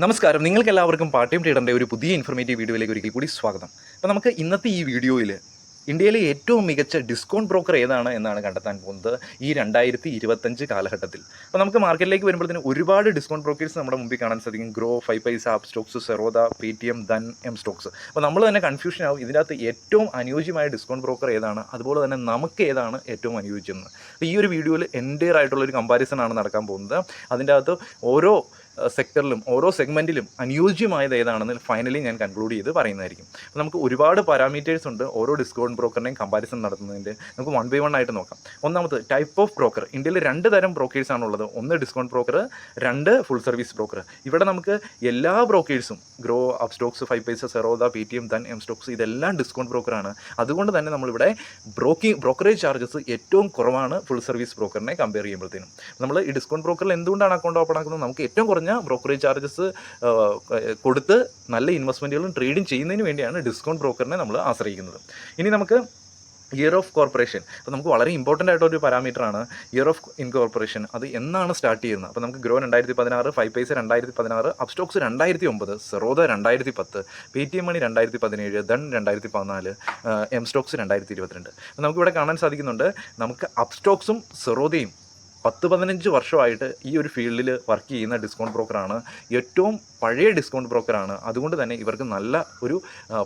നമസ്കാരം, നിങ്ങൾക്കെല്ലാവർക്കും part time ട്രേഡറിൻ്റെ ഒരു പുതിയ ഇൻഫർമേറ്റീവ് വീഡിയോയിലേക്ക് ഒരിക്കൽ കൂടി സ്വാഗതം. അപ്പോൾ നമുക്ക് ഇന്നത്തെ ഈ വീഡിയോയിൽ ഇന്ത്യയിലെ ഏറ്റവും മികച്ച ഡിസ്കൗണ്ട് ബ്രോക്കർ ഏതാണ് എന്നാണ് കണ്ടെത്താൻ പോകുന്നത് ഈ 2025 കാലഘട്ടത്തിൽ. അപ്പോൾ നമുക്ക് മാർക്കറ്റിലേക്ക് വരുമ്പോഴത്തേന് ഒരുപാട് ഡിസ്കൗണ്ട് ബ്രോക്കേഴ്സ് നമ്മുടെ മുമ്പിൽ കാണാൻ സാധിക്കും. Groww, 5 paisa, Upstox, Zerodha, Paytm, Dhan, M Stocks. അപ്പോൾ നമ്മൾ തന്നെ കൺഫ്യൂഷൻ ആവും ഇതിനകത്ത് ഏറ്റവും അനുയോജ്യമായ ഡിസ്കൗണ്ട് ബ്രോക്കർ ഏതാണ്, അതുപോലെ തന്നെ നമുക്ക് ഏതാണ് ഏറ്റവും അനുയോജ്യമെന്ന്. അപ്പോൾ ഈ ഒരു വീഡിയോയിൽ എൻ്റെയർ ആയിട്ടുള്ളൊരു കമ്പാരിസൺ ആണ് നടക്കാൻ പോകുന്നത്. അതിൻ്റെ അകത്ത് ഓരോ സെക്ടറിലും ഓരോ സെഗ്മെൻറ്റിലും അനുയോജ്യമായത് ഏതാണെന്ന് ഫൈനലി ഞാൻ കൺക്ലൂഡ് ചെയ്ത് പറയുന്നതായിരിക്കും. അപ്പോൾ നമുക്ക് ഒരുപാട് പാരാമീറ്റേഴ്സ് ഉണ്ട് ഓരോ ഡിസ്കൗണ്ട് ബ്രോക്കറിനെയും കമ്പാരിസൺ നടത്തുന്നതിൻ്റെ. നമുക്ക് 1 by 1 ആയിട്ട് നോക്കാം. ഒന്നാമത് ടൈപ്പ് ഓഫ് ബ്രോക്കർ. ഇന്ത്യയിൽ 2 തരം ബ്രോക്കേഴ്സാണുള്ളത്. ഒന്ന് discount broker, 2 full service broker. ഇവിടെ നമുക്ക് എല്ലാ ബ്രോക്കേഴ്സും Groww, Upstox, 5 paisa, Zerodha, Paytm, Dhan, M Stocks ഇതെല്ലാം ഡിസ്കൗണ്ട് ബ്രോക്കറാണ്. അതുകൊണ്ട് തന്നെ നമ്മളിവിടെ ബ്രോക്കറേജ് ചാർജസ് ഏറ്റവും കുറവാണ് ഫുൾ സർവീസ് ബ്രോക്കറിനെ കമ്പയർ ചെയ്യുമ്പോഴത്തേനും. നമ്മൾ ഈ ഡിസ്കൗണ്ട് ബ്രോക്കറിൽ എന്തുകൊണ്ടാണ് അക്കൗണ്ട് ഓപ്പൺ ആക്കുന്നത്? നമുക്ക് ഏറ്റവും കുറഞ്ഞ ബ്രോക്കറേജ് ചാർജസ് കൊടുത്ത് നല്ല ഇൻവെസ്റ്റ്മെൻറ്റുകളും ട്രേഡിങ് ചെയ്യുന്നതിന് വേണ്ടിയാണ് ഡിസ്കൗണ്ട് ബ്രോക്കറിനെ നമ്മൾ ആശ്രയിക്കുന്നത്. ഇനി നമുക്ക് ഇയർ ഓഫ് കോർപ്പറേഷൻ. അപ്പോൾ നമുക്ക് വളരെ ഇമ്പോർട്ടൻ്റ് ആയിട്ടൊരു പാരാമീറ്ററാണ് ഇയർ ഓഫ് ഇൻകോർപ്പറേഷൻ. അത് എന്നാണ് സ്റ്റാർട്ട് ചെയ്യുന്നത്? അപ്പോൾ നമുക്ക് ഗ്രോ 2016, 5 പൈസ 2016, അപ്പ് സ്റ്റോക്സ് 2009, സെറോദ 2010, പേടിഎം മണി 2017, ധൻ 2014, എം സ്റ്റോക്സ് 2022. അപ്പോൾ നമുക്കിവിടെ കാണാൻ സാധിക്കുന്നുണ്ട്, നമുക്ക് അപ്പ് സ്റ്റോക്സും സെറോദയും 10-15 വർഷമായിട്ട് ഈ ഒരു ഫീൽഡിൽ വർക്ക് ചെയ്യുന്ന ഡിസ്കൗണ്ട് ബ്രോക്കറാണ്. ഏറ്റവും പഴയ ഡിസ്കൗണ്ട് ബ്രോക്കറാണ്. അതുകൊണ്ട് തന്നെ ഇവർക്ക് നല്ല ഒരു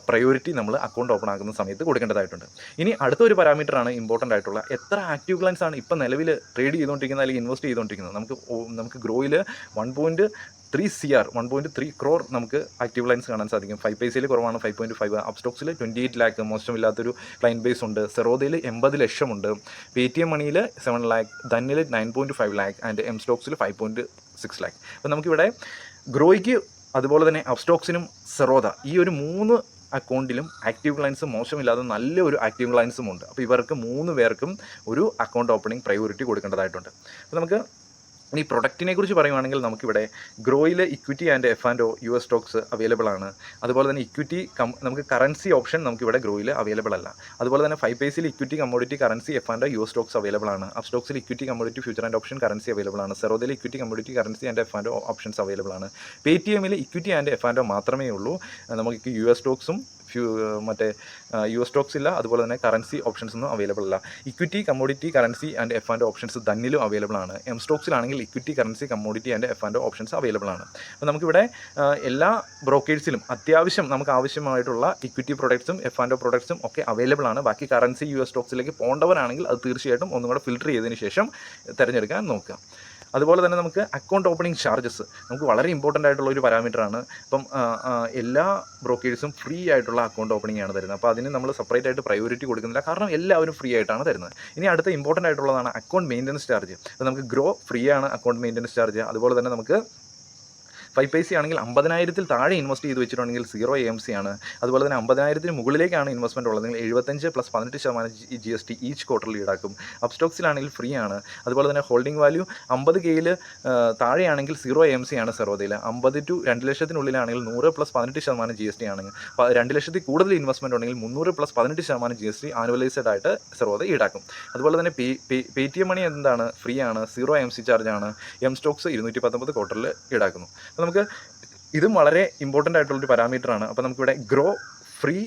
പ്രയോറിറ്റി നമ്മൾ അക്കൗണ്ട് ഓപ്പൺ ആക്കുന്ന സമയത്ത് കൊടുക്കേണ്ടതായിട്ടുണ്ട്. ഇനി അടുത്തൊരു പാരാമീറ്ററാണ് ഇമ്പോർട്ടൻ്റ് ആയിട്ടുള്ള, എത്ര ആക്റ്റീവ് ക്ലയൻസ് ആണ് ഇപ്പം നിലവിൽ ട്രേഡ് ചെയ്തുകൊണ്ടിരിക്കുന്നത് അല്ലെങ്കിൽ ഇൻവെസ്റ്റ് ചെയ്തുകൊണ്ടിരിക്കുന്നത്. നമുക്ക് ഗ്രോയിൽ 1.3 crore നമുക്ക് ആക്റ്റീവ് ലൈൻസ് കാണാൻ സാധിക്കും. 5 പൈസയിൽ കുറവാണ് 5.5, അപ്പ് സ്റ്റോക്സിൽ 28 lakh മോശമില്ലാത്തൊരു ക്ലയൻറ്റ് ബേസ് ഉണ്ട്. സെറോദയിൽ 80 ലക്ഷമുണ്ട്. പേടിഎം മണിയിൽ 7 lakh, ധന്നിൽ 9.5 lakh ആൻഡ് എം സ്റ്റോക്സിൽ 5.6 lakh. അപ്പോൾ നമുക്കിവിടെ ഗ്രോയ്ക്ക് അതുപോലെ തന്നെ അപ്പ് സ്റ്റോക്സിനും സെറോദ ഈ ഒരു 3 അക്കൗണ്ടിലും ആക്റ്റീവ് ക്ലയൻസ് മോശമില്ലാതെ നല്ല ഒരു ആക്റ്റീവ് ക്ലയൻസും ഉണ്ട്. അപ്പോൾ ഇവർക്ക് 3 പേർക്കും ഒരു അക്കൗണ്ട് ഓപ്പണിംഗ് പ്രയോറിറ്റി കൊടുക്കേണ്ടതായിട്ടുണ്ട്. അപ്പോൾ നമുക്ക് ഇനി പ്രൊഡക്റ്റിനെ കുറിച്ച് പറയുവാണെങ്കിൽ നമുക്കിവിടെ ഗ്രോയിൽ equity and F&O US stocks available ആണ്. അതുപോലെ തന്നെ ഇക്വിറ്റി നമുക്ക് കറൻസി ഓപ്ഷൻ നമുക്കിവിടെ ഗ്രോയിൽ അവൈലബിൾ അല്ല. അതുപോലെ തന്നെ 5 പൈസയിൽ equity, commodity, currency, F&O US stocks available ആണ്. അപ്പ് സ്റ്റോക്സിൽ equity, commodity, future and option, currency available ആണ്. സെറോദയിൽ equity, commodity, currency and F&O options available ആണ്. പേടിഎമ്മിൽ ഇക്വിറ്റി ആൻഡ് F&O മാത്രമേ ഉള്ളൂ. നമുക്ക് US സ്റ്റോക്സും മറ്റേ US സ്റ്റോക്സ് ഇല്ല. അതുപോലെ തന്നെ കറൻസി ഓപ്ഷൻസ് ഒന്നും അവൈലബിൾ അല്ല. Equity, commodity, currency and F&O options ധന്നിലും അവൈലബിൾ ആണ്. എം സ്റ്റോക്സിലാണെങ്കിൽ equity, currency, commodity and F&O options available ആണ്. അപ്പോൾ നമുക്കിവിടെ എല്ലാ ബ്രോക്കേഴ്സിലും അത്യാവശ്യം നമുക്ക് ആവശ്യമായിട്ടുള്ള ഇക്വിറ്റി പ്രൊഡക്ട്സും F&O പ്രൊഡക്ട്സും ഒക്കെ അവൈലബിൾ ആണ്. ബാക്കി കറൻസി US സ്റ്റോക്സിലേക്ക് പോകേണ്ടവരാണെങ്കിൽ അത് തീർച്ചയായിട്ടും ഒന്നും കൂടെ ഫിൽറ്റർ ചെയ്തതിന് ശേഷം തിരഞ്ഞെടുക്കാൻ നോക്കുക. അതുപോലെ തന്നെ നമുക്ക് അക്കൗണ്ട് ഓപ്പണിംഗ് ചാർജസ് നമുക്ക് വളരെ ഇമ്പോർട്ടൻ്റ് ആയിട്ടുള്ള ഒരു പാരാമീറ്ററാണ്. അപ്പം എല്ലാ ബ്രോക്കേഴ്സും ഫ്രീ ആയിട്ടുള്ള അക്കൗണ്ട് ഓപ്പണിംഗ് ആണ് തരുന്നത്. അപ്പോൾ അതിന് നമ്മൾ സെപ്പറേറ്റ് ആയിട്ട് പ്രയോറിറ്റി കൊടുക്കുന്നില്ല, കാരണം എല്ലാവരും ഫ്രീ ആയിട്ടാണ് തരുന്നത്. ഇനി അടുത്ത ഇമ്പോർട്ടൻ്റ് ആയിട്ടുള്ളതാണ് അക്കൗണ്ട് മെയിൻ്റനൻസ് ചാർജ്. അപ്പോൾ നമുക്ക് ഗ്രോ ഫ്രീ ആണ് അക്കൗണ്ട് മെയിൻ്റനൻസ് ചാർജ്. അതുപോലെ തന്നെ നമുക്ക് 5 പൈസ ആണെങ്കിൽ 50,000 താഴെ ഇൻവെസ്റ്റ് ചെയ്ത് വെച്ചിട്ടുണ്ടെങ്കിൽ 0 AMC ആണ്. അതുപോലെ തന്നെ 50,000 മുകളിലേക്കാണ് ഇൻവെസ്റ്റ്മെൻറ്റ് ഉള്ളതെങ്കിൽ 75 + 18% GST ഈച്ച് ക്വാർട്ടറിൽ ഈടാക്കും. അപ്പ് സ്റ്റോക്സിലാണെങ്കിൽ ഫ്രീ ആണ്. അതുപോലെ തന്നെ ഹോൾഡിംഗ് വാല്യൂ 50K താഴെയാണെങ്കിൽ 0 AMC ആണ് സെറോദയിൽ. 50 to 2 ലക്ഷത്തിനുള്ളിലാണെങ്കിൽ 100 + 18% GST ആണ്. 2 ലക്ഷത്തിൽ കൂടുതൽ ഇൻവെസ്റ്റ്മെൻറ്റ് ഉണ്ടെങ്കിൽ 300 + 18% GST ആനുവലൈസ്ഡ് ആയിട്ട് സെറോദ ഈടാക്കും. അതുപോലെ തന്നെ പേടിഎം മണി എന്താണ്, ഫ്രീ ആണ്, 0 AMC ചാർജാണ്. എം സ്റ്റോക്സ് 219 ക്വാർട്ടറിൽ ഈടാക്കുന്നു. അപ്പോൾ നമുക്ക് ഇതും വളരെ ഇമ്പോർട്ടൻ്റ് ആയിട്ടുള്ളൊരു പാരാമീറ്ററാണ്. അപ്പോൾ നമുക്കിവിടെ Groww free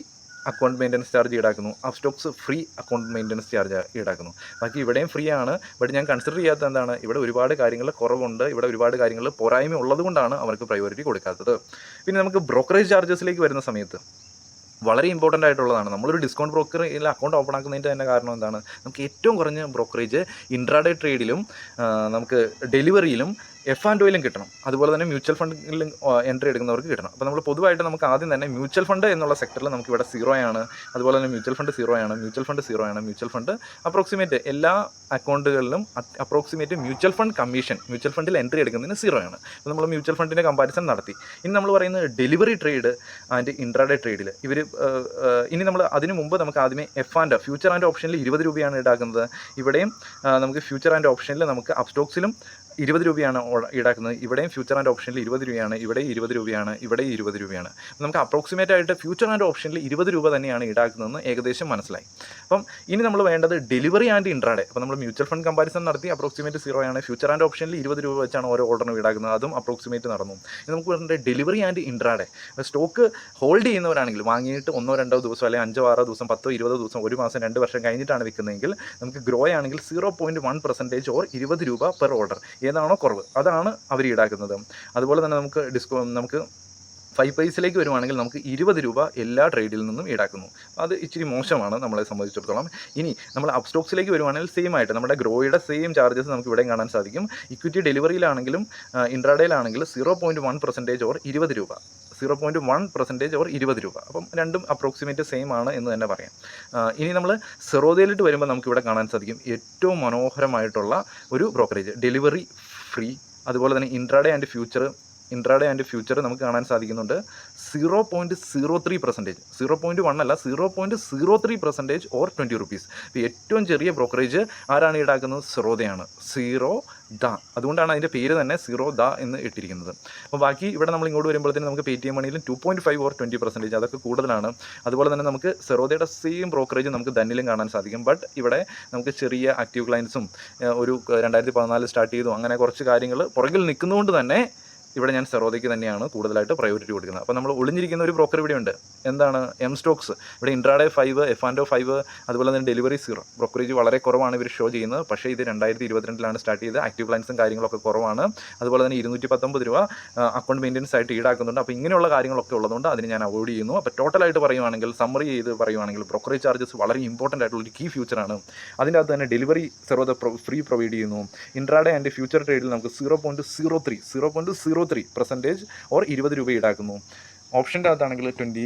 account maintenance charge ഈടാക്കുന്നു. Upstox free account maintenance charge ഈടാക്കുന്നു. ബാക്കി ഇവിടെയും ഫ്രീ ആണ്. ബട്ട് ഞാൻ കൺസിഡർ ചെയ്യാത്ത എന്താണ്, ഇവിടെ ഒരുപാട് കാര്യങ്ങൾ കുറവുണ്ട്, ഇവിടെ ഒരുപാട് കാര്യങ്ങൾ പോരായ്മ ഉള്ളതുകൊണ്ടാണ് അവർക്ക് പ്രയോറിറ്റി കൊടുക്കാത്തത്. പിന്നെ നമുക്ക് ബ്രോക്കറേജ് ചാർജസിലേക്ക് വരുന്ന സമയത്ത് വളരെ ഇമ്പോർട്ടൻ്റ് ആയിട്ടുള്ളതാണ്. നമ്മളൊരു ഡിസ്കൗണ്ട് ബ്രോക്കറിൽ അക്കൗണ്ട് ഓപ്പൺ ആക്കുന്നതിൻ്റെ തന്നെ കാരണം എന്താണ്, നമുക്ക് ഏറ്റവും കുറഞ്ഞ ബ്രോക്കറേജ് ഇൻട്രാഡേ ട്രേഡിലും നമുക്ക് ഡെലിവറിയിലും F&Oയിലും കിട്ടണം. അതുപോലെ തന്നെ മ്യൂച്വൽ ഫണ്ടിലും എൻട്രി എടുക്കുന്നവർക്ക് കിട്ടണം. അപ്പോൾ നമ്മൾ പൊതുവായിട്ട് നമുക്ക് ആദ്യം തന്നെ മ്യൂച്വൽ ഫണ്ട് എന്നുള്ള സെക്ടറിൽ നമുക്ക് ഇവിടെ 0 ആണ്. അതുപോലെ തന്നെ മ്യൂച്വൽ ഫണ്ട് 0 ആണ്. മ്യൂച്വൽ ഫണ്ട് അപ്രോക്സിമേറ്റ് എല്ലാ അക്കൗണ്ടുകളിലും approximate mutual fund commission mutual ഫണ്ടിൽ എൻട്രി എടുക്കുന്നതിന് 0 ആണ്. അപ്പോൾ നമ്മൾ മ്യൂച്വൽ ഫണ്ടിൻ്റെ കമ്പാരിസൺ നടത്തി. ഇനി നമ്മൾ പറയുന്നത് ഡെലിവറി ട്രേഡ് ആൻഡ് ഇൻട്രാഡേ ട്രേഡിൽ ഇനി നമ്മൾ അതിന് മുമ്പ് നമുക്ക് ആദ്യമേ F&O ഫ്യൂച്ചർ ആൻഡ് ഓപ്ഷനിൽ 20 രൂപയാണ് ഈടാക്കുന്നത്. ഇവിടെയും നമുക്ക് ഫ്യൂച്ചർ ആൻഡ് ഓപ്ഷനിൽ നമുക്ക് അപ്പ് സ്റ്റോക്സിലും 20 രൂപയാണ് ഈടാക്കുന്നത്. ഇവിടെയും ഫ്യൂച്ചർ ആൻഡ് ഓപ്ഷനിൽ 20 രൂപയാണ്, ഇവിടെയും 20 രൂപയാണ്, ഇവിടെയും 20 രൂപയാണ്. നമുക്ക് അപ്രോക്സിമേറ്റ് ആയിട്ട് ഫ്യൂച്ചർ ആൻഡ് ഓപ്ഷനിൽ 20 രൂപ തന്നെയാണ് ഈടാക്കുന്നതെന്ന് ഏകദേശം മനസ്സിലായി. അപ്പം ഇനി നമ്മൾ വേണ്ടത് ഡെലിവറി ആൻഡ് ഇൻട്രാഡേ. അപ്പോൾ നമ്മൾ മ്യൂച്വൽ ഫണ്ട് കമ്പാരിസൺ നടത്തി അപ്രോക്സിമേറ്റ് 0 ആണ്. ഫ്യൂച്ചർ ആൻഡ് ഓപ്ഷനിൽ 20 രൂപ വെച്ചാണ് ഓരോ ഓർഡറിനും ഈടാക്കുന്നത്, അതും അപ്രോക്സിമേറ്റ് നടന്നു. ഇനി നമുക്ക് വേണ്ട delivery and intraday. Stock hold ചെയ്യുന്നവരാണെങ്കിൽ വാങ്ങിയിട്ട് 1-2 ദിവസം അല്ലെങ്കിൽ 5-6 ദിവസം 10-20 ദിവസം 1 മാസം 2 വർഷം കഴിഞ്ഞിട്ടാണ് വിൽക്കുന്നതെങ്കിൽ നമുക്ക് ഗ്രോ ആണെങ്കിൽ 0.1% ഓർ 20 രൂപ പെർ ഓർഡർ, ഏതാണോ കുറവ് അതാണ് അവർ ഈടാക്കുന്നത്. അതുപോലെ തന്നെ നമുക്ക് 5 പൈസയിലേക്ക് വരുവാണെങ്കിൽ നമുക്ക് 20 രൂപ എല്ലാ ട്രേഡിൽ നിന്നും ഈടാക്കുന്നു. അത് ഇച്ചിരി മോശമാണ് നമ്മളെ സംബന്ധിച്ചിടത്തോളം. ഇനി നമ്മൾ അപ്സ്റ്റോക്സിലേക്ക് വരുവാണെങ്കിൽ സെയിം ആയിട്ട് നമ്മുടെ ഗ്രോയുടെ സെയിം ചാർജസ് നമുക്ക് ഇവിടെ കാണാൻ സാധിക്കും. ഇക്വിറ്റി ഡെലിവറിയിലാണെങ്കിലും ഇൻട്രാഡേയിലാണെങ്കിലും 0.1% ഓർ 20 രൂപ, 0.1% ഓർ 20 രൂപ. അപ്പം രണ്ടും അപ്രോക്സിമേറ്റ് സെയിം ആണ് എന്ന് തന്നെ പറയാം. ഇനി നമ്മൾ സെറോദയിലിട്ട് വരുമ്പോൾ നമുക്കിവിടെ കാണാൻ സാധിക്കും ഏറ്റവും മനോഹരമായിട്ടുള്ള ഒരു ബ്രോക്കറേജ്, ഡെലിവറി ഫ്രീ. അതുപോലെ തന്നെ ഇൻട്രാഡേ ആൻഡ് ഫ്യൂച്ചർ നമുക്ക് കാണാൻ സാധിക്കുന്നുണ്ട് 0.03%, 0.1 അല്ല 0.03% ഓർ 20 റുപ്പീസ്. ഇപ്പോൾ ഏറ്റവും ചെറിയ ബ്രോക്കറേജ് ആരാണ് ഈടാക്കുന്നത്? സെറോദയാണ്, സീറോ ദ. അതുകൊണ്ടാണ് അതിൻ്റെ പേര് തന്നെ സീറോ ദ എന്ന് ഇട്ടിരിക്കുന്നത്. അപ്പോൾ ബാക്കി ഇവിടെ നമ്മൾ ഇങ്ങോട്ട് വരുമ്പോഴത്തേനും നമുക്ക് പേടിഎം മണിയിലും 2.5 ഓർ 20%, അതൊക്കെ കൂടുതലാണ്. അതുപോലെ തന്നെ നമുക്ക് സെറോദയുടെ സെയിം ബ്രോക്കറേജ് നമുക്ക് ധന്നിലും കാണാൻ സാധിക്കും. ബട്ട് ഇവിടെ നമുക്ക് ചെറിയ ആക്റ്റീവ് ക്ലയൻസും ഒരു 2014 സ്റ്റാർട്ട് ചെയ്തു, അങ്ങനെ കുറച്ച് കാര്യങ്ങൾ പുറകിൽ നിൽക്കുന്നതുകൊണ്ട് തന്നെ ഇവിടെ ഞാൻ സെറോദയ്ക്ക് തന്നെയാണ് കൂടുതലായിട്ട് പ്രയോറിറ്റി കൊടുക്കുന്നത്. അപ്പോൾ നമ്മൾ ഒളിഞ്ഞിരിക്കുന്ന ഒരു ബ്രോക്കർ ഇവിടെയുണ്ട്, എന്താണ്? M Stocks. ഇവിടെ ഇൻട്രാഡേ 5, എഫ്&ഒ 5, അതുപോലെ തന്നെ ഡെലിവറി 0. ബ്രോക്കറേജ് വളരെ കുറവാണ് ഇവർ ഷോ ചെയ്യുന്നത്. പക്ഷേ ഇത് 2022 സ്റ്റാർട്ട് ചെയ്ത് ആക്റ്റീവ് ക്ലയൻസും കാര്യങ്ങളൊക്കെ കുറവാണ്. അതുപോലെ തന്നെ 219 രൂപ അക്കൗണ്ട് മെയിൻ്റെനൻസ് ആയിട്ട് ഈടാക്കുന്നുണ്ട്. അപ്പോൾ ഇങ്ങനെയുള്ള കാര്യങ്ങളൊക്കെ ഉള്ളതുകൊണ്ട് അതിന് ഞാൻ അവോയ്ഡ് ചെയ്യുന്നു. അപ്പോൾ ടോട്ടലായിട്ട് പറയുവാണെങ്കിൽ, സമ്മറി ചെയ്ത് പറയുവാണെങ്കിൽ, ബ്രോക്കറേജ് ചാർജസ് വളരെ ഇമ്പോർട്ടൻ്റ് ആയിട്ടുള്ള ഒരു കീ ഫ്യൂച്ചറാണ്. അതിൻ്റെ അകത്ത് തന്നെ ഡെലിവറി സെറോദ ഫ്രീ പ്രൊവൈഡ് ചെയ്യുന്നു. ഇൻട്രാഡേ ആൻഡ് ഫ്യൂച്ചർ ട്രേഡിൽ നമുക്ക് 0.03% ഓർ 20 രൂപ ഈടാക്കുന്നു. ഓപ്ഷൻ്റെ അകത്താണെങ്കിൽ 20.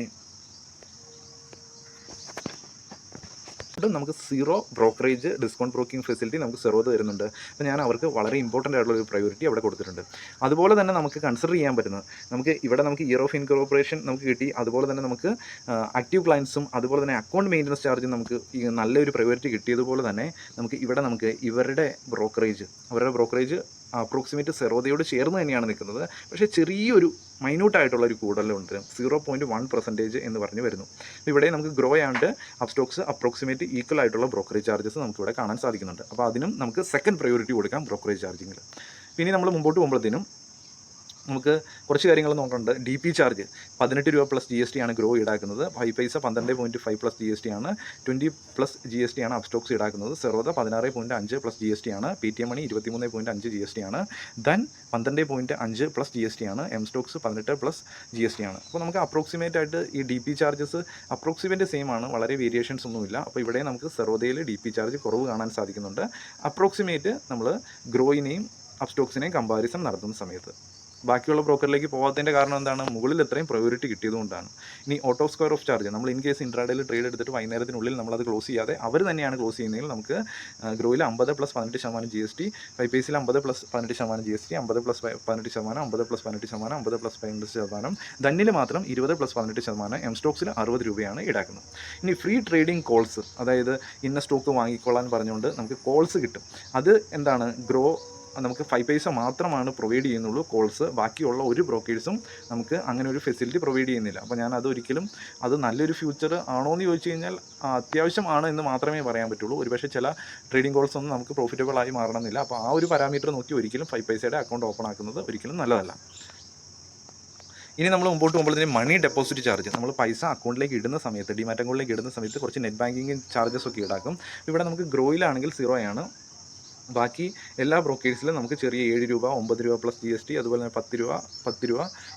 നമുക്ക് 0 ബ്രോക്കറേജ് ഡിസ്കൗണ്ട് ബ്രോക്കിംഗ് ഫെസിലിറ്റി നമുക്ക് സെറോദ തരുന്നുണ്ട്. അപ്പോൾ ഞാൻ അവർക്ക് വളരെ ഇമ്പോർട്ടൻ്റ് ആയിട്ടുള്ള ഒരു പ്രയോറിറ്റി അവിടെ കൊടുത്തിട്ടുണ്ട്. അതുപോലെ തന്നെ നമുക്ക് കൺസിഡർ ചെയ്യാൻ പറ്റുന്നത്, നമുക്ക് ഇവിടെ നമുക്ക് ഇയർ ഓഫ് ഇൻകോർപ്പറേഷൻ നമുക്ക് കിട്ടി. അതുപോലെ തന്നെ നമുക്ക് ആക്റ്റീവ് ക്ലയൻസും അതുപോലെ തന്നെ അക്കൗണ്ട് മെയിൻ്റനൻസ് ചാർജും നമുക്ക് നല്ലൊരു പ്രയോറിറ്റി കിട്ടിയതുപോലെ തന്നെ നമുക്ക് ഇവിടെ നമുക്ക് അവരുടെ ബ്രോക്കറേജ് അപ്രോക്സിമേറ്റ് സെറോദയോട് ചേർന്ന് തന്നെയാണ് നിൽക്കുന്നത്. പക്ഷേ ചെറിയൊരു മൈന്യൂട്ടായിട്ടുള്ള ഒരു കൂടുതലുണ്ട്, 0.1% എന്ന് പറഞ്ഞ് വരുന്നു. ഇവിടെ നമുക്ക് grow and Upstox approximate equal ആയിട്ടുള്ള ബ്രോക്കറേജ് ചാർജസ് നമുക്കിവിടെ കാണാൻ സാധിക്കുന്നുണ്ട്. അപ്പോൾ അതിനും നമുക്ക് സെക്കൻഡ് പ്രയോറിറ്റി കൊടുക്കാം ബ്രോക്കറേജ് ചാർജിങ്ങിൽ. പിന്നെ നമ്മൾ മുമ്പോട്ട് പോകുമ്പോഴത്തേനും നമുക്ക് കുറച്ച് കാര്യങ്ങൾ നോക്കേണ്ടത്. ഡി പി ചാർജ് 18 രൂപ പ്ലസ് GST ആണ് ഗ്രോ ഈടാക്കുന്നത്. 5 പൈസ 12.5 പ്ലസ് GST ആണ്. 20 പ്ലസ് GST ആണ് അപ്സ്റ്റോക്സ് ഈടാക്കുന്നത്. സെറോദ 16.5 പ്ലസ് GST ആണ്. പേടിഎം മണി 23.5 GST ആണ്. ദൻ 12.5 പ്ലസ് GST ആണ്. എം സ്റ്റോക്സ് 18 പ്ലസ് GST ആണ്. അപ്പോൾ നമുക്ക് അപ്രോക്സിമേറ്റ് ആയിട്ട് ഈ D P charges approximate same ആണ്, വളരെ വേരിയേഷൻസ് ഒന്നുമില്ല. അപ്പോൾ ഇവിടെ നമുക്ക് സെറോദയിൽ ഡി പി ചാർജ് കുറവ് കാണാൻ സാധിക്കുന്നുണ്ട്. അപ്രോക്സിമേറ്റ് നമ്മൾ ഗ്രോയിനെയും അപ്സ്റ്റോക്സിനെയും കമ്പാരിസൺ നടത്തുന്ന സമയത്ത്. ബാക്കിയുള്ള ബ്രോക്കറിലേക്ക് പോകാത്തതിൻ്റെ കാരണം എന്താണ്? മുകളിൽ എത്രയും പ്രയോറിറ്റി കിട്ടിയതുകൊണ്ടാണ്. ഇനി ഓട്ടോ സ്ക്വയർ ഓഫ് ചാർജ്, നമ്മൾ ഇൻ കേസ് ഇൻട്രാഡേയിൽ ട്രേഡ് എടുത്തിട്ട് വൈകുന്നേരത്തിനുള്ളിൽ നമ്മളത് ക്ലോസ് ചെയ്യാതെ അവർ തന്നെയാണ് ക്ലോസ് ചെയ്യുന്നതെങ്കിൽ നമുക്ക് ഗ്രോയിൽ 50 plus 18% GST, 5 പൈസയിൽ 50 plus 18% GST, 50 plus 18%, 50 plus 18%, 50 plus 15%, ധന്നിൽ മാത്രം 20 പ്ലസ് 18%, എം സ്റ്റോക്സിൽ 60 രൂപയാണ് ഈടാക്കുന്നത്. ഇനി ഫ്രീ ട്രേഡിംഗ് കോൾസ്, അതായത് ഇന്ന സ്റ്റോക്ക് വാങ്ങിക്കൊള്ളാൻ പറഞ്ഞുകൊണ്ട് നമുക്ക് കോൾസ് കിട്ടും. അത് എന്താണ്? ഗ്രോ നമുക്ക് 5 പൈസ മാത്രമാണ് പ്രൊവൈഡ് ചെയ്യുന്നുള്ളൂ കോൾസ്. ബാക്കിയുള്ള ഒരു ബ്രോക്കേഴ്സും നമുക്ക് അങ്ങനെ ഒരു ഫെസിലിറ്റി പ്രൊവൈഡ് ചെയ്യുന്നില്ല. അപ്പോൾ ഞാൻ അതൊരിക്കലും അത് നല്ലൊരു ഫ്യൂച്ചർ ആണോ എന്ന് ചോദിച്ചു കഴിഞ്ഞാൽ അത്യാവശ്യമാണ് എന്ന് മാത്രമേ പറയാൻ പറ്റുള്ളൂ. ഒരുപക്ഷെ ചില ട്രേഡിംഗ് കോൾസ് ഒന്നും നമുക്ക് പ്രോഫിറ്റബിൾ ആയി മാറണമെന്നില്ല. അപ്പോൾ ആ ഒരു പാരാമീറ്റർ നോക്കി ഒരിക്കലും 5 പൈസയുടെ അക്കൗണ്ട് ഓപ്പൺ ആക്കുന്നത് ഒരിക്കലും നല്ലതല്ല. ഇനി നമ്മൾ മുമ്പോട്ട് പോകുമ്പോഴത്തേന് മണി ഡെപ്പോസിറ്റ് ചാർജ്, നമ്മൾ പൈസ അക്കൗണ്ടിലേക്ക് ഇടുന്ന സമയത്ത്, ഡിമാറ്റ് അക്കൗണ്ടിലേക്ക് ഇടുന്ന സമയത്ത് കുറച്ച് നെറ്റ് ബാങ്കിങ് ചാർജസ് ഒക്കെ ഈടാക്കും. ഇവിടെ നമുക്ക് ഗ്രോയിലാണെങ്കിൽ 0 ആണ്. ബാക്കി എല്ലാ ബ്രോക്കേഴ്സിലും നമുക്ക് ചെറിയ 7 രൂപ, 9 രൂപ പ്ലസ് GST, അതുപോലെ തന്നെ 10 രൂപ,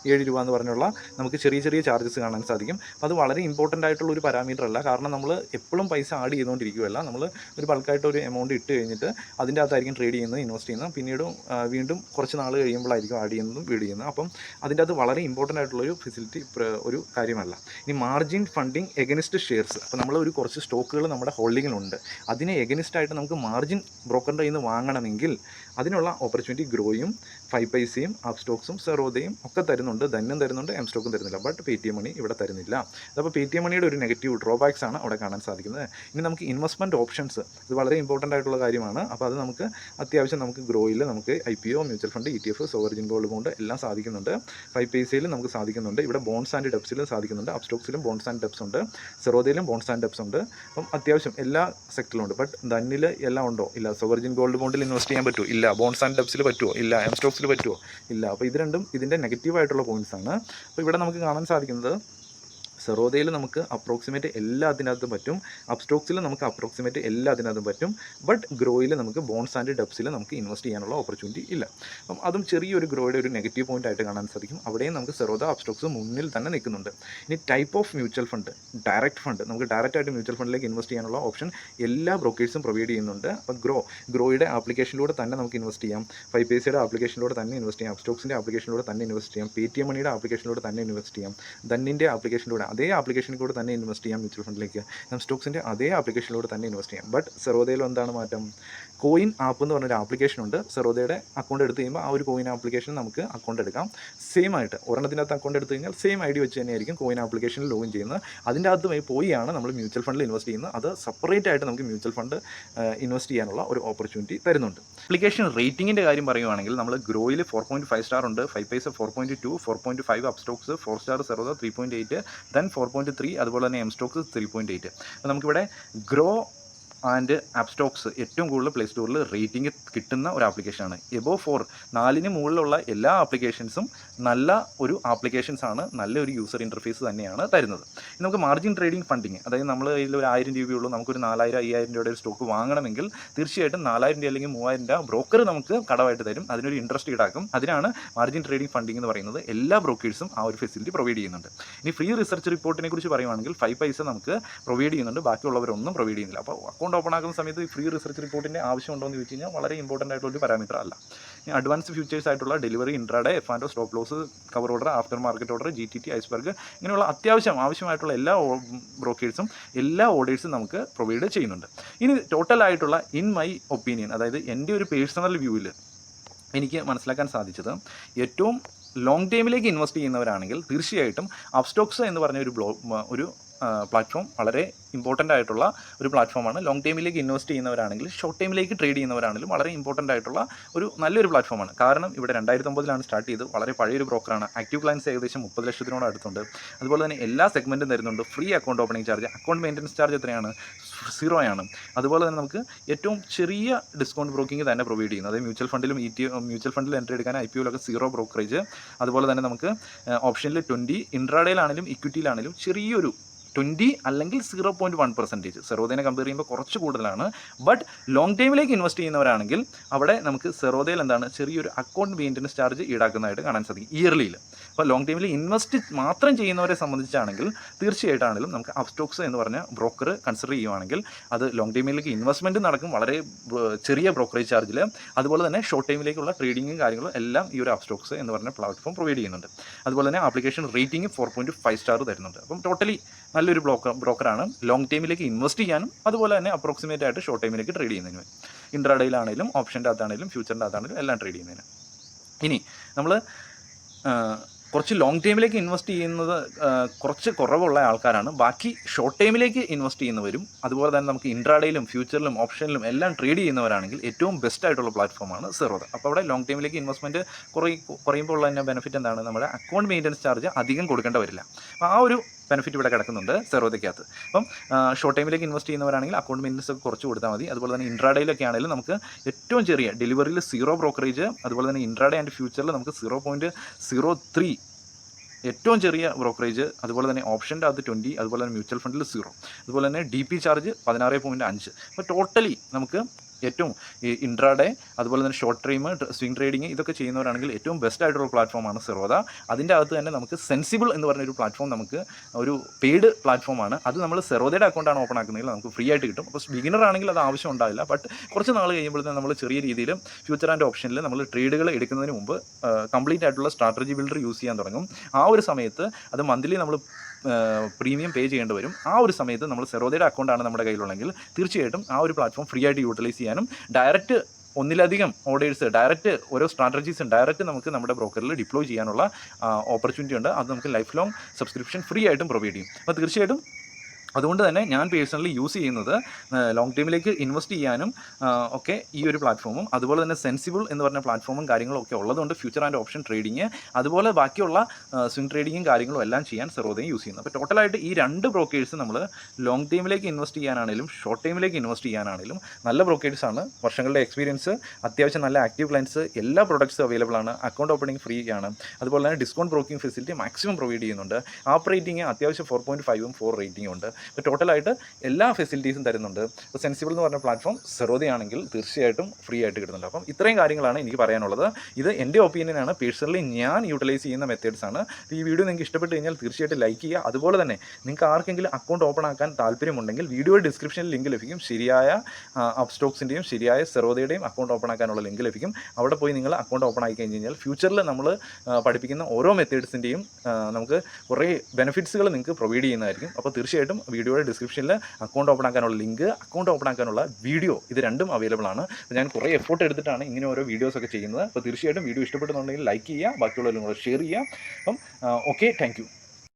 7 രൂപ എന്ന് പറഞ്ഞുള്ള നമുക്ക് ചെറിയ ചാർജസ് കാണാൻ സാധിക്കും. അപ്പോൾ അത് വളരെ ഇമ്പോർട്ടൻ്റ് ആയിട്ടുള്ള ഒരു പാരാമീറ്റർ അല്ല. കാരണം നമ്മൾ എപ്പോഴും പൈസ ആഡ് ചെയ്തുകൊണ്ടിരിക്കുകയല്ല. നമ്മൾ ഒരു ബൾക്കായിട്ട് ഒരു എമൗണ്ട് ഇട്ട് കഴിഞ്ഞിട്ട് അതിൻ്റെ അകത്തായിരിക്കും ട്രേഡ് ചെയ്യുന്നത്, ഇൻവെസ്റ്റ് ചെയ്യുന്നത്. പിന്നീട് വീണ്ടും കുറച്ച് നാൾ കഴിയുമ്പോഴായിരിക്കും ആഡ് ചെയ്യുന്നതും വീഡ് ചെയ്യുന്നത്. അപ്പം അതിൻ്റെ അകത്ത് വളരെ ഇമ്പോർട്ടൻ്റ് ആയിട്ടുള്ളൊരു ഫെസിലിറ്റി ഒരു കാര്യമല്ല. ഇനി മാർജിൻ ഫണ്ടിങ് എഗനിസ്റ്റ് ഷെയർസ്, അപ്പോൾ നമ്മൾ ഒരു കുറച്ച് സ്റ്റോക്കുകൾ നമ്മുടെ ഹോൾഡിങ്ങിലുണ്ട്, അതിനെ എഗനിസ്റ്റ് ആയിട്ട് നമുക്ക് മാർജിൻ ബ്രോക്കറിൻ്റെ കയ്യിൽ നിന്ന് വാങ്ങണമെങ്കിൽ അതിനുള്ള ഓപ്പർച്യൂണിറ്റി ഗ്രോയും 5 പൈസയും അപ്സ്റ്റോക്സും സെറോദയും ഒക്കെ തരുന്നുണ്ട്, ധന്യം തരുന്നുണ്ട്, എം സ്റ്റോക്കും തരുന്നില്ല. ബട്ട് പേടിഎം മണി ഇവിടെ തരുന്നില്ല. അപ്പോൾ പേടിഎം മണിയുടെ ഒരു നെഗറ്റീവ് ഡ്രോബാക്സ് ആണ് അവിടെ കാണാൻ സാധിക്കുന്നത്. ഇനി നമുക്ക് ഇൻവെസ്റ്റ്മെൻറ്റ് ഓപ്ഷൻസ്, ഇത് വളരെ ഇമ്പോർട്ടൻ്റ് ആയിട്ടുള്ള കാര്യമാണ്. അപ്പോൾ അത് നമുക്ക് അത്യാവശ്യം നമുക്ക് ഗ്രോയിൽ നമുക്ക് IPO, mutual fund, ETF, sovereign gold bond എല്ലാം സാധിക്കുന്നുണ്ട്. 5 പൈസയിൽ നമുക്ക് സാധിക്കുന്നുണ്ട്. ഇവിടെ ബോൺസ് ആൻഡ് ഡെപ്സിലും സാധിക്കുന്നുണ്ട്. അപ്സ്റ്റോക്സിലും ബോൺസ് ആൻഡ് ഡെപ്സ് ഉണ്ട്, സെറോദയിലും ബോൺസ് ആൻഡ് ഡെപ്സ് ഉണ്ട്. അപ്പം അത്യാവശ്യം എല്ലാ സെക്ടറിലും ഉണ്ട്. ബട്ട് ധന്നിൽ എല്ലാം ഉണ്ടോ? ഇല്ല. സോവറിജിൻ ഗോൾഡ് ബോണ്ടിൽ ഇൻവെസ്റ്റ് ചെയ്യാൻ പറ്റുമോ? ഇല്ല. ബോൺസ് ആൻഡ് ഡെപ്സിൽ പറ്റുമോ? ഇല്ല. എം സ്റ്റോക്സിൽ പറ്റുമോ? ഇല്ല. അപ്പോൾ ഇത് രണ്ടും ഇതിൻ്റെ നെഗറ്റീവായിട്ടുള്ള പോയിൻറ്റ്സ് ആണ്. അപ്പോൾ ഇവിടെ നമുക്ക് കാണാൻ സാധിക്കുന്നത് സെറോദയിൽ നമുക്ക് അപ്രോക്സിമേറ്റ് എല്ലാത്തിനകത്തും പറ്റും, അപ്സ്റ്റോക്സിൽ നമുക്ക് അപ്രോക്സിമേറ്റ് എല്ലാത്തിനകത്തും പറ്റും. ബട്ട് ഗ്രോയിൽ നമുക്ക് ബോൺസ് ആൻഡ് ഡെപ്സിൽ നമുക്ക് ഇൻവെസ്റ്റ് ചെയ്യാനുള്ള ഓപ്പർച്യൂണിറ്റി ഇല്ല. അപ്പം അതും ചെറിയൊരു ഗ്രോയുടെ ഒരു നെഗറ്റീവ് പോയിൻ്റ് ആയിട്ട് കാണാൻ സാധിക്കും. അവിടെയും നമുക്ക് സെറോദ, അപ്സ്റ്റോക്സ് മുന്നിൽ തന്നെ നിൽക്കുന്നുണ്ട്. ഇനി type of mutual fund, direct fund, നമുക്ക് ഡയറക്റ്റായിട്ട് മ്യൂച്വൽ ഫണ്ടിലേക്ക് ഇൻവെസ്റ്റ് ചെയ്യാനുള്ള ഓപ്ഷൻ എല്ലാ ബ്രോക്കേഴ്സും പ്രൊവൈഡ് ചെയ്യുന്നുണ്ട്. അപ്പോൾ ഗ്രോയുടെ ആപ്ലിക്കേഷനിലൂടെ തന്നെ നമുക്ക് ഇൻവെസ്റ്റ് ചെയ്യാം, 5 പൈസയുടെ ആപ്ലിക്കേഷനിലൂടെ തന്നെ ഇൻവെസ്റ്റ് ചെയ്യാം, അപ്സ്റ്റോക്സിൻ്റെ ആപ്ലിക്കേഷനിലൂടെ തന്നെ ഇൻവെസ്റ്റ് ചെയ്യാം, പേടിഎം മണിയുടെ ആപ്ലിക്കേഷനിലൂടെ തന്നെ ഇൻവെസ്റ്റ് ചെയ്യാം, ധന്നിൻ്റെ ആപ്ലിക്കേഷനിലൂടെ അതേ ആപ്ലിക്കേഷനിൽ കൂടെ തന്നെ ഇൻവെസ്റ്റ് ചെയ്യാം മ്യൂച്വൽ ഫണ്ടിലേക്ക്, എം സ്റ്റോക്സിൻ്റെ അതേ ആപ്ലിക്കേഷനിലൂടെ തന്നെ ഇൻവെസ്റ്റ് ചെയ്യാം. ബട്ട് സെറോദയിൽ എന്താണ് മാറ്റം? കോയിൻ ആപ്പ് എന്ന് പറഞ്ഞൊരു ആപ്ലിക്കേഷൻ ഉണ്ട്. സെറോദയുടെ അക്കൗണ്ട് എടുത്ത് കഴിയുമ്പോൾ ആ ഒരു കോയിൻ ആപ്ലിക്കേഷൻ നമുക്ക് അക്കൗണ്ട് എടുക്കാം. സെയിം ആയിട്ട് ഒരെണ്ണത്തിനകത്ത് അക്കൗണ്ട് എടുത്ത് കഴിഞ്ഞാൽ സെയിം ID വെച്ച് തന്നെയായിരിക്കും കോയിൻ ആപ്ലിക്കേഷനിൽ ലോഗിൻ ചെയ്യുന്നത്. അതിൻ്റെ അകത്ത് പോയാണ് നമ്മൾ മ്യൂച്വൽ ഫണ്ടിൽ ഇൻവെസ്റ്റ് ചെയ്യുന്നത്. അത് സെപ്പറേറ്റ് ആയിട്ട് നമുക്ക് മ്യൂച്വൽ ഫണ്ട് ഇൻവെസ്റ്റ് ചെയ്യാനുള്ള ഒരു ഓപ്പർച്യൂണിറ്റി തരുന്നുണ്ട്. ആപ്ലിക്കേഷൻ റേറ്റിംഗിൻ്റെ കാര്യം പറയുവാണെങ്കിൽ നമ്മൾ ഗ്രോയിൽ 4.5 സ്റ്റാർ ഉണ്ട്, 5 പൈസ 4.2, 4.5 അപ്സ്റ്റോക്സ്, 4 സ്റ്റാർ സെറോദ 3.8, ദെൻ 4.3, അതുപോലെ തന്നെ എം സ്റ്റോക്സ് 3.8. അപ്പോൾ നമുക്കിവിടെ ഗ്രോ ആൻഡ് ആപ്സ്റ്റോക്സ് ഏറ്റവും കൂടുതൽ പ്ലേ സ്റ്റോറിൽ റേറ്റിംഗ് കിട്ടുന്ന ഒരു ആപ്ലിക്കേഷനാണ്. എബോവ് 4, 4ന് മുകളിലുള്ള എല്ലാ ആപ്ലിക്കേഷൻസും നല്ല ഒരു ആപ്ലിക്കേഷൻസാണ്, നല്ലൊരു യൂസർ ഇൻ്റർഫേസ് തന്നെയാണ് തരുന്നത്. നമുക്ക് മാർജിൻ ട്രേഡിംഗ് ഫണ്ടിങ്, അതായത് നമ്മൾ ഇതിൽ ഒരു 1000 രൂപയുള്ളൂ, നമുക്കൊരു 4000, 5000 രൂപയുടെ ഒരു സ്റ്റോക്ക് വാങ്ങണമെങ്കിൽ തീർച്ചയായിട്ടും 4000 രൂപ അല്ലെങ്കിൽ 3000 രൂപ ബ്രോക്കർ നമുക്ക് കടമായിട്ട് തരും, അതിനൊരു ഇൻട്രസ്റ്റ് ഈടാക്കും. അതിനാണ് മാർജിൻ ട്രേഡിംഗ് ഫണ്ടിംഗ് എന്ന് പറയുന്നത്. എല്ലാ ബ്രോക്കേഴ്സും ആ ഒരു ഫെസിലിറ്റി പ്രൊവൈഡ് ചെയ്യുന്നുണ്ട്. ഇനി ഫ്രീ റിസർച്ച് റിപ്പോർട്ടിനെ കുറിച്ച് പറയുവാണെങ്കിൽ 5 പൈസ നമുക്ക് പ്രൊവൈഡ് ചെയ്യുന്നുണ്ട്, ബാക്കിയുള്ളവരൊന്നും പ്രൊവൈഡ് ചെയ്യുന്നില്ല. അപ്പോൾ അക്കൗണ്ട് ഓപ്പൺ ആക്കുന്ന സമയത്ത് ഫ്രീ റിസർച്ച് റിപ്പോർട്ടിൻ്റെ ആവശ്യമുണ്ടോ എന്ന് ചോദിച്ചു കഴിഞ്ഞാൽ വളരെ ഇമ്പോർട്ടൻ്റ് ആയിട്ടുള്ള ഒരു പാരാമീറ്റർ അല്ല. അഡ്വാൻസ് ഫ്യൂച്ചേഴ്സ് ആയിട്ടുള്ള delivery, intraday, F&O, stop loss, cover order, after market order, GTT, iceberg, ഇങ്ങനെയുള്ള ആവശ്യമായിട്ടുള്ള എല്ലാ ബ്രോക്കേഴ്സും എല്ലാ ഓർഡേഴ്സും നമുക്ക് പ്രൊവൈഡ് ചെയ്യുന്നുണ്ട്. ഇനി ടോട്ടലായിട്ടുള്ള ഇൻ മൈ ഒപ്പീനിയൻ, അതായത് എൻ്റെ ഒരു പേഴ്സണൽ വ്യൂവിൽ എനിക്ക് മനസ്സിലാക്കാൻ സാധിച്ചത്, ഏറ്റവും ലോങ് ടൈമിലേക്ക് ഇൻവെസ്റ്റ് ചെയ്യുന്നവരാണെങ്കിൽ തീർച്ചയായിട്ടും അപ്സ്റ്റോക്സ് എന്ന് പറഞ്ഞ ഒരു പ്ലാറ്റ്ഫോം വളരെ ഇമ്പോർട്ടൻ്റ് ആയിട്ടുള്ള ഒരു പ്ലാറ്റ്ഫോമാണ്. ലോങ് ടൈമിലേക്ക് ഇൻവെസ്റ്റ് ചെയ്യുന്നവരാണെങ്കിൽ, ഷോർട്ട് ടൈമിലേക്ക് ട്രേഡ് ചെയ്യുന്നവരാണെങ്കിലും വളരെ ഇമ്പോർട്ടൻ്റ് ആയിട്ടുള്ള ഒരു നല്ലൊരു പ്ലാറ്റ്ഫോമാണ്. കാരണം ഇവിടെ 2009 സ്റ്റാർട്ട് ചെയ്ത് വളരെ പഴയൊരു ബ്രോക്കറാണ്. ആക്റ്റീവ് ക്ലയൻസ് ഏകദേശം 30 ലക്ഷത്തിനോട് അടുത്തുണ്ട്. അതുപോലെ തന്നെ എല്ലാ സെഗ്മെൻറ്റും തരുന്നുണ്ട്. Free account opening charge, account maintenance charge എത്രയാണ്? 0 ആണ്. അതുപോലെ തന്നെ നമുക്ക് ഏറ്റവും ചെറിയ ഡിസ്കൗണ്ട് ബ്രോക്കിംഗ് തന്നെ പ്രൊവൈഡ് ചെയ്യുന്നത്. അതായത് മ്യൂച്വൽ ഫണ്ടിൽ എൻട്രി എടുക്കാൻ IPOയിലൊക്കെ 0 ബ്രോക്കറേജ്. അതുപോലെ തന്നെ നമുക്ക് ഓപ്ഷനിൽ 20, ഇൻട്രാഡേയിലാണെങ്കിലും ഇക്വിറ്റിയിലാണെങ്കിലും ചെറിയൊരു 20 അല്ലെങ്കിൽ 0.1%. സെറോദയെ കമ്പയർ ചെയ്യുമ്പോൾ കുറച്ച് കൂടുതലാണ്. ബട്ട് ലോങ് ടൈമിലേക്ക് ഇൻവെസ്റ്റ് ചെയ്യുന്നവരാണെങ്കിൽ അവിടെ നമുക്ക് സെറോദയിൽ എന്താണ് ചെറിയൊരു അക്കൗണ്ട് മെയിൻ്റനൻസ് ചാർജ് ഈടാക്കുന്നതായിട്ട് കാണാൻ സാധിക്കും ഇയർലിയിൽ. അപ്പോൾ ലോങ് ടൈമിൽ ഇൻവെസ്റ്റ് മാത്രം ചെയ്യുന്നവരെ സംബന്ധിച്ചാണെങ്കിൽ തീർച്ചയായിട്ടാണെങ്കിലും നമുക്ക് അപ്സ്റ്റോക്സ് എന്ന് പറഞ്ഞ ബ്രോക്കർ കൺസിഡർ ചെയ്യുവാണെങ്കിൽ അത് ലോങ് ടൈമിലേക്ക് ഇൻവെസ്റ്റ്മെൻറ്റ് നടക്കും വളരെ ചെറിയ ബ്രോക്കറേജ് ചാർജിൽ. അതുപോലെ തന്നെ ഷോർട്ട് ടൈമിലേക്കുള്ള ട്രേഡിങ്ങും കാര്യങ്ങളും എല്ലാം ഈ ഒരു അപ്സ്റ്റോക്സ് എന്ന് പറഞ്ഞ പ്ലാറ്റ്ഫോം പ്രൊവൈഡ് ചെയ്യുന്നുണ്ട്. അതുപോലെ തന്നെ ആപ്ലിക്കേഷൻ റേറ്റിംഗ് 4.5 സ്റ്റാർ തരുന്നുണ്ട്. അപ്പം ടോട്ടലി നല്ലൊരു ബ്രോക്കറാണ് ലോങ് ടൈമിലേക്ക് ഇൻവെസ്റ്റ് ചെയ്യാനും അതുപോലെ തന്നെ അപ്രോക്സിമേറ്റ് ആയിട്ട് ഷോർട്ട് ടൈമിലേക്ക് ട്രേഡ് ചെയ്യുന്നതിന്, ഇൻട്രാഡേയിലാണെങ്കിലും ഓപ്ഷൻ്റെ അകത്താണെങ്കിലും ഫ്യൂച്ചറിൻ്റെ അകത്താണെങ്കിലും എല്ലാം ട്രേഡ് ചെയ്യുന്നതിന്. ഇനി നമ്മൾ കുറച്ച് ലോങ് ടൈമിലേക്ക് ഇൻവെസ്റ്റ് ചെയ്യുന്നത് കുറച്ച് കുറവുള്ള ആൾക്കാരാണ്. ബാക്കി ഷോർട്ട് ടൈമിലേക്ക് ഇൻവെസ്റ്റ് ചെയ്യുന്നവരും അതുപോലെ തന്നെ നമുക്ക് ഇൻട്രാഡേയിലും ഫ്യൂച്ചറിലും ഓപ്ഷനിലും എല്ലാം ട്രേഡ് ചെയ്യുന്നവരാണെങ്കിൽ ഏറ്റവും ബെസ്റ്റ് ആയിട്ടുള്ള പ്ലാറ്റ്ഫോമാണ് സെറോദ. അപ്പോൾ അവിടെ ലോങ് ടൈമിലേക്ക് ഇൻവെസ്റ്റ്മെൻറ്റ് കുറയുമ്പോൾ ഉള്ള തന്നെ ബെനിഫിറ്റ് എന്താണ്? നമ്മുടെ അക്കൗണ്ട് മെയിൻ്റനൻസ് ചാർജ് അധികം കൊടുക്കേണ്ട വരില്ല. അപ്പോൾ ആ ഒരു ബെനിഫിറ്റ് ഇവിടെ കിടക്കുന്നുണ്ട് സെറോദയ്ക്കകത്ത്. അപ്പം ഷോർട്ട് ടൈമിലേക്ക് ഇൻവെസ്റ്റ് ചെയ്യുന്നവരാണെങ്കിൽ അക്കൗണ്ട് മെയിൻ്റനൻസ് ഒക്കെ കുറച്ച് കൊടുത്താൽ മതി. അതുപോലെ തന്നെ ഇൻട്രാഡേയിലൊക്കെ ആണെങ്കിലും നമുക്ക് ഏറ്റവും ചെറിയ ഡെലിവറിയിൽ 0 ബ്രോക്കറേജ്, അതുപോലെ തന്നെ ഇൻട്രാഡേ ആൻഡ് ഫ്യൂച്ചറിൽ നമുക്ക് 0.03 ഏറ്റവും ചെറിയ ബ്രോക്കറേജ്, അതുപോലെ തന്നെ ഓപ്ഷൻ്റെ അകത്ത് 20, അതുപോലെ തന്നെ മ്യൂച്വൽ ഫണ്ടിൽ 0, അതുപോലെ തന്നെ DP ചാർജ് 16.5. അപ്പോൾ ടോട്ടലി നമുക്ക് ഏറ്റവും ഈ ഇൻട്രാഡേ അതുപോലെ തന്നെ ഷോർട്ട് ടൈം സ്വിംഗ് ട്രേഡിങ് ഇതൊക്കെ ചെയ്യുന്നവരാണെങ്കിൽ ഏറ്റവും ബെസ്റ്റ് ആയിട്ടുള്ള പ്ലാറ്റ്ഫോമാണ് സെറോദ. അതിൻ്റെ അകത്ത് തന്നെ നമുക്ക് സെൻസിബിൾ എന്ന് പറഞ്ഞൊരു പ്ലാറ്റ്ഫോം നമുക്ക് ഒരു പെയ്ഡ് പ്ലാറ്റ്ഫോമാണ്. അത് നമ്മൾ സെറോദയുടെ അക്കൗണ്ടാണ് ഓപ്പൺ ആക്കുന്നതെങ്കിൽ നമുക്ക് ഫ്രീ ആയിട്ട് കിട്ടും. അപ്പോൾ ബിഗിനർ ആണെങ്കിൽ അത് ആവശ്യം ഉണ്ടാവില്ല. ബട്ട് കുറച്ച് നാൾ കഴിയുമ്പോഴത്തേക്കും നമ്മൾ ചെറിയ രീതിയിൽ ഫ്യൂച്ചർ ആൻഡ് ഓപ്ഷനിൽ നമ്മൾ ട്രേഡുകൾ എടുക്കുന്നതിന് മുമ്പ് കംപ്ലീറ്റ് ആയിട്ടുള്ള സ്ട്രാറ്റജി ബിൽഡർ യൂസ് ചെയ്യാൻ തുടങ്ങും. ആ ഒരു സമയത്ത് അത് മന്ത്ലി നമ്മൾ പ്രീമിയം പേ ചെയ്യേണ്ടി വരും. ആ ഒരു സമയത്ത് നമ്മൾ സെറോദയുടെ അക്കൗണ്ടാണ് നമ്മുടെ കയ്യിലുള്ളെങ്കിൽ തീർച്ചയായിട്ടും ആ ഒരു പ്ലാറ്റ്ഫോം ഫ്രീ ആയിട്ട് യൂട്ടിലൈസ് ചെയ്യാനും ഡയറക്റ്റ് ഒന്നിലധികം ഓർഡേഴ്സ് ഡയറക്റ്റ് ഓരോ സ്ട്രാറ്റജീസും ഡയറക്റ്റ് നമുക്ക് നമ്മുടെ ബ്രോക്കറിൽ ഡിപ്ലോയ് ചെയ്യാനുള്ള ഓപ്പർച്യൂണിറ്റി ഉണ്ട്. അത് നമുക്ക് ലൈഫ് ലോങ് സബ്സ്ക്രിപ്ഷൻ ഫ്രീ ആയിട്ടും പ്രൊവൈഡ് ചെയ്യും. അപ്പോൾ തീർച്ചയായിട്ടും അതുകൊണ്ട് തന്നെ ഞാൻ പേഴ്സണലി യൂസ് ചെയ്യുന്നത് ലോങ് ടൈമിലേക്ക് ഇൻവെസ്റ്റ് ചെയ്യാനും ഒക്കെ ഈ ഒരു പ്ലാറ്റ്ഫോമും, അതുപോലെ തന്നെ സെൻസിബിൾ എന്ന് പറഞ്ഞ പ്ലാറ്റ്ഫോമും കാര്യങ്ങളും ഒക്കെ ഉള്ളതുകൊണ്ട് ഫ്യൂച്ചർ ആൻഡ് ഓപ്ഷൻ ട്രേഡിങ്, അതുപോലെ ബാക്കിയുള്ള സ്വിംഗ് ട്രേഡിങ്ങും കാര്യങ്ങളും എല്ലാം ചെയ്യാൻ സെറോദയും യൂസ് ചെയ്യുന്നു. അപ്പോൾ ടോട്ടലായിട്ട് ഈ രണ്ട് ബ്രോക്കേഴ്സ് നമ്മൾ ലോങ് ടൈമിലേക്ക് ഇൻവെസ്റ്റ് ചെയ്യാനാണെങ്കിലും ഷോർട്ട് ടൈമിലേക്ക് ഇൻവെസ്റ്റ് ചെയ്യാനാണെങ്കിലും നല്ല ബ്രോക്കേഴ്സാണ്. വർഷങ്ങളുടെ എക്സ്പീരിയൻസ്, അത്യാവശ്യം നല്ല ആക്റ്റീവ് ക്ലയൻസ്, എല്ലാ പ്രൊഡക്ട്സും അവൈലബിൾ ആണ്. അക്കൗണ്ട് ഓപ്പണിംഗ് ഫ്രീ ആണ്. അതുപോലെ തന്നെ discount broking facility maximum provide ചെയ്യുന്നുണ്ട്. ആപ്പ് റേറ്റിംഗ് അത്യാവശ്യം 4.5ഉം 4 റേറ്റിംഗും ഉണ്ട്. ഇപ്പോൾ ടോട്ടലായിട്ട് എല്ലാ ഫെസിലിറ്റീസും തരുന്നുണ്ട്. ഇപ്പോൾ സെൻസിബിൾ എന്ന് പറഞ്ഞ പ്ലാറ്റ്ഫോം സെറോദയാണെങ്കിൽ തീർച്ചയായിട്ടും ഫ്രീ ആയിട്ട് കിട്ടുന്നുണ്ട്. അപ്പം ഇത്രയും കാര്യങ്ങളാണ് എനിക്ക് പറയാനുള്ളത്. ഇത് എൻ്റെ ഒപ്പീനിയനാണ്, പേഴ്സണലി ഞാൻ യൂട്ടിലൈസ് ചെയ്യുന്ന മെത്തേഡ്സ് ആണ്. ഈ വീഡിയോ നിങ്ങൾക്ക് ഇഷ്ടപ്പെട്ട് കഴിഞ്ഞാൽ തീർച്ചയായിട്ടും ലൈക്ക് ചെയ്യുക. അതുപോലെ തന്നെ നിങ്ങൾക്ക് ആർക്കെങ്കിലും അക്കൗണ്ട് ഓപ്പൺ ആക്കാൻ താല്പര്യമുണ്ടെങ്കിൽ വീഡിയോയുടെ ഡിസ്ക്രിപ്ഷനിൽ ലിങ്ക് ലഭിക്കും. ശരിയായ അപ്സ്റ്റോക്സിൻ്റെയും ശരിയായ സെറോദയുടെയും അക്കൗണ്ട് ഓപ്പൺ ആക്കാനുള്ള ലിങ്ക് ലഭിക്കും. അവിടെ പോയി നിങ്ങൾ അക്കൗണ്ട് ഓപ്പൺ ആക്കി കഴിഞ്ഞ് കഴിഞ്ഞാൽ ഫ്യൂച്ചറിൽ നമ്മൾ പഠിപ്പിക്കുന്ന ഓരോ മെത്തേഡ്സിൻ്റെയും നമുക്ക് കുറേ ബെനിഫിറ്റ്സുകൾ നിങ്ങൾക്ക് പ്രൊവൈഡ് ചെയ്യുന്നതായിരിക്കും. അപ്പോൾ തീർച്ചയായിട്ടും വീഡിയോയുടെ ഡിസ്ക്രിപ്ഷനിൽ അക്കൗണ്ട് ഓപ്പൺ ആക്കാനുള്ള ലിങ്ക്, അക്കൗണ്ട് ഓപ്പൺ ആക്കാനുള്ള വീഡിയോ, ഇത് രണ്ടും അവൈലബിൾ ആണ്. അപ്പോൾ ഞാൻ കുറേ എഫോർട്ട് എടുത്തിട്ടാണ് ഇങ്ങനെ ഓരോ വീഡിയോസൊക്കെ ചെയ്യുന്നത്. അപ്പോൾ തീർച്ചയായിട്ടും വീഡിയോ ഇഷ്ടപ്പെടുന്നുണ്ടെങ്കിൽ ലൈക്ക് ചെയ്യുക, ബാക്കിയുള്ളവരും കൂടെ ഷെയർ ചെയ്യുക. അപ്പം ഓക്കെ, താങ്ക് യു.